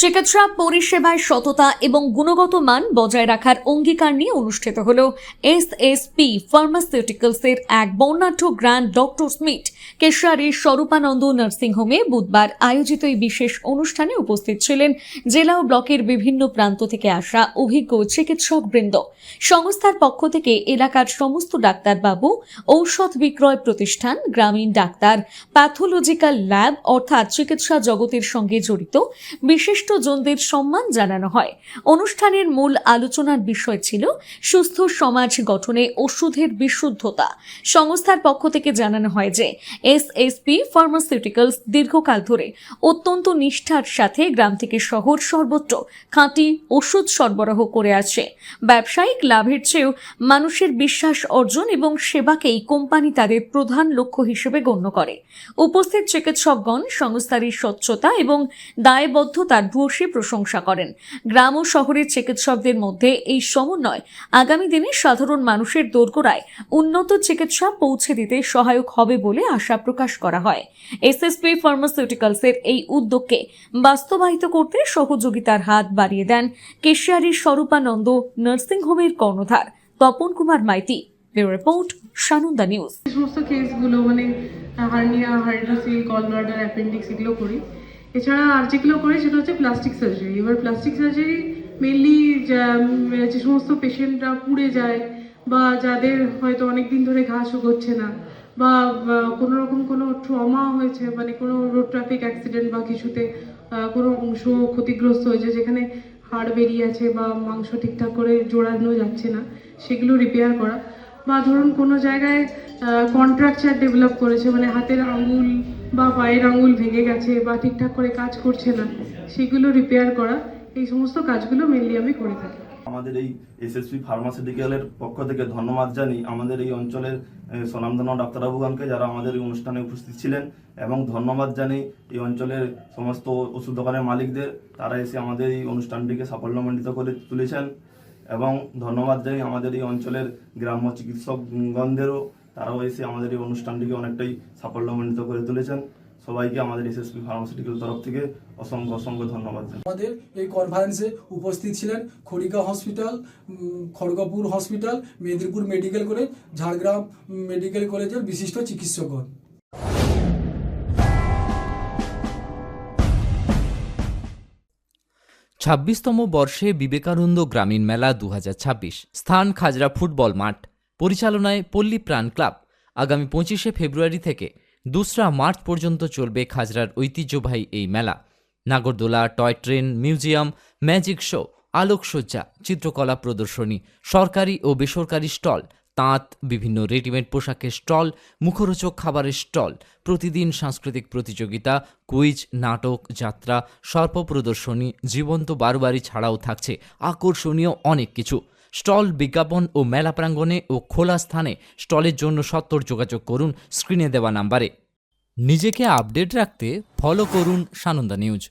চিকিৎসা পরিষেবায় সততা এবং গুণগত মান বজায় রাখার অঙ্গীকার নিয়ে অনুষ্ঠিত হল এসএসপি ফার্মাসিউটিক্যালসের এক বর্ণাঢ্য গ্র্যান্ড ডক্টরস মিট কেশিয়ারির স্বরূপানন্দ নার্সিংহোমে বুধবার আয়োজিত এই বিশেষ অনুষ্ঠানে উপস্থিত ছিলেন জেলা ও ব্লকের বিভিন্ন প্রান্ত থেকে আসা অভিজ্ঞ চিকিৎসকবৃন্দ। সংস্থার পক্ষ থেকে এলাকার সমস্ত ডাক্তারবাবু, ঔষধ বিক্রয় প্রতিষ্ঠান, গ্রামীণ ডাক্তার, প্যাথোলজিক্যাল ল্যাব অর্থাৎ চিকিৎসা জগতের সঙ্গে জড়িত বিশিষ্টজনদের সম্মান জানানো হয়। অনুষ্ঠানের মূল আলোচনার বিষয় ছিল সুস্থ সমাজ গঠনে ওষুধের বিশুদ্ধতা। সংস্থার পক্ষ থেকে জানানো হয় যে এসএসপি ফার্মাসিউটিক্যালস দীর্ঘকাল ধরে অত্যন্ত নিষ্ঠার সাথে গ্রাম থেকে শহর সর্বত্র খাঁটি ওষুধ সরবরাহ করে আসছে। ব্যবসায়িক লাভের চেয়েও মানুষের বিশ্বাস অর্জন এবং সেবাকেই কোম্পানি তাদের প্রধান লক্ষ্য হিসেবে গণ্য করে। উপস্থিত চিকিৎসকগণ সংস্থার এই স্বচ্ছতা এবং দায়বদ্ধতার ভূয়সী প্রশংসা করেন। গ্রাম ও শহরের চিকিৎসকদের মধ্যে এই সমন্বয় আগামী দিনে সাধারণ মানুষের দোরগোড়ায় উন্নত চিকিৎসা পৌঁছে দিতে সহায়ক হবে বলে আশা প্রকাশ করা হয়। এসএসপি ফার্মাসিউটিক্যালসের এই উদ্যোগকে বাস্তবায়িত করতে সহযোগিতার হাত বাড়িয়ে দেন কেশিয়ারির স্বরূপানন্দ নার্সিংহোমের কর্ণধার Tapan Kumar Maiti. Bureau report, Sananda news. সমস্ত কেসগুলো মানে hernia, hydrocele, gall bladder, appendix এগুলো করি। এছাড়া আর যেগুলো করি সেটা হচ্ছে প্লাস্টিক সার্জারি। এবার প্লাস্টিক সার্জারি মেনলি যে সমস্ত পেশেন্টরা পুড়ে যায় বা যাদের হয়তো অনেক দিন ধরে ঘা শুকোচ্ছে না বা কোনো রকম কোনো ট্রমা হয়েছে, মানে কোনো রোড ট্রাফিক অ্যাক্সিডেন্ট বা কিছুতে কোনো অংশ ক্ষতিগ্রস্ত হয়েছে যেখানে হাড় বেরিয়ে আছে বা মাংস ঠিকঠাক করে জোড়ানো যাচ্ছে না, সেগুলো রিপেয়ার করা। বা ধরুন কোনো জায়গায় কন্ট্রাকচার ডেভেলপ করেছে, মানে হাতের আঙুল বা পায়ের আঙুল ভেঙে গেছে বা ঠিকঠাক করে কাজ করছে না, সেগুলো রিপেয়ার করা। এই সমস্ত কাজগুলো মেনলি আমি করে থাকি। আমাদের এই এসএসপি ফার্মাসিউটিক্যালের পক্ষ থেকে ধন্যবাদ জানি আমাদের এই অঞ্চলের স্বনামধন্য ডাক্তারবাবুগণকে যারা আমাদের এই অনুষ্ঠানে উপস্থিত ছিলেন, এবং ধন্যবাদ জানি এই অঞ্চলের সমস্ত ওষুধ দোকানের মালিকদের, তারা এসে আমাদের এই অনুষ্ঠানটিকে সাফল্যমণ্ডিত করে তুলেছেন। এবং ধন্যবাদ জানি আমাদের এই অঞ্চলের গ্রাম্য চিকিৎসকগণদেরও, তারাও এসে আমাদের এই অনুষ্ঠানটিকে অনেকটাই সাফল্যমণ্ডিত করে তুলেছেন। সবাইকে আমাদের এসএসপি ফার্মাসিউটিক্যাল তরফ থেকে অসংখ্য অসংখ্য ধন্যবাদ জানাই। আমাদের এই কনফারেন্সে উপস্থিত ছিলেন Kharika hospital, Kharagpur hospital, Medinipur medical college, Jhargram medical কলেজের বিশিষ্ট চিকিৎসকগণ। 26তম বর্ষে বিবেকানন্দ গ্রামীণ মেলা 2026, স্থান খাজরা ফুটবল মাঠ, পরিচালনায় পল্লী প্রাণ ক্লাব। আগামী 25শে ফেব্রুয়ারি থেকে 2রা মার্চ পর্যন্ত চলবে খাজরার ঐতিহ্যবাহী এই মেলা। নাগরদোলা, toy train, museum, magic show, আলোকসজ্জা, চিত্রকলা প্রদর্শনী, সরকারি ও বেসরকারি স্টল, তাঁত, বিভিন্ন রেডিমেড পোশাকের স্টল, মুখরোচক খাবারের স্টল, প্রতিদিন সাংস্কৃতিক প্রতিযোগিতা, কুইজ, নাটক, যাত্রা, সর্প প্রদর্শনী, জীবন্ত বারোয়ারি ছাড়াও থাকছে আকর্ষণীয় অনেক কিছু। স্টল, বিজ্ঞাপন ও মেলা প্রাঙ্গণে ও খোলা স্থানে স্টলের জন্য সত্বর যোগাযোগ করুন স্ক্রিনে দেওয়া নাম্বারে। নিজেকে আপডেট রাখতে ফলো করুন সানন্দা নিউজ।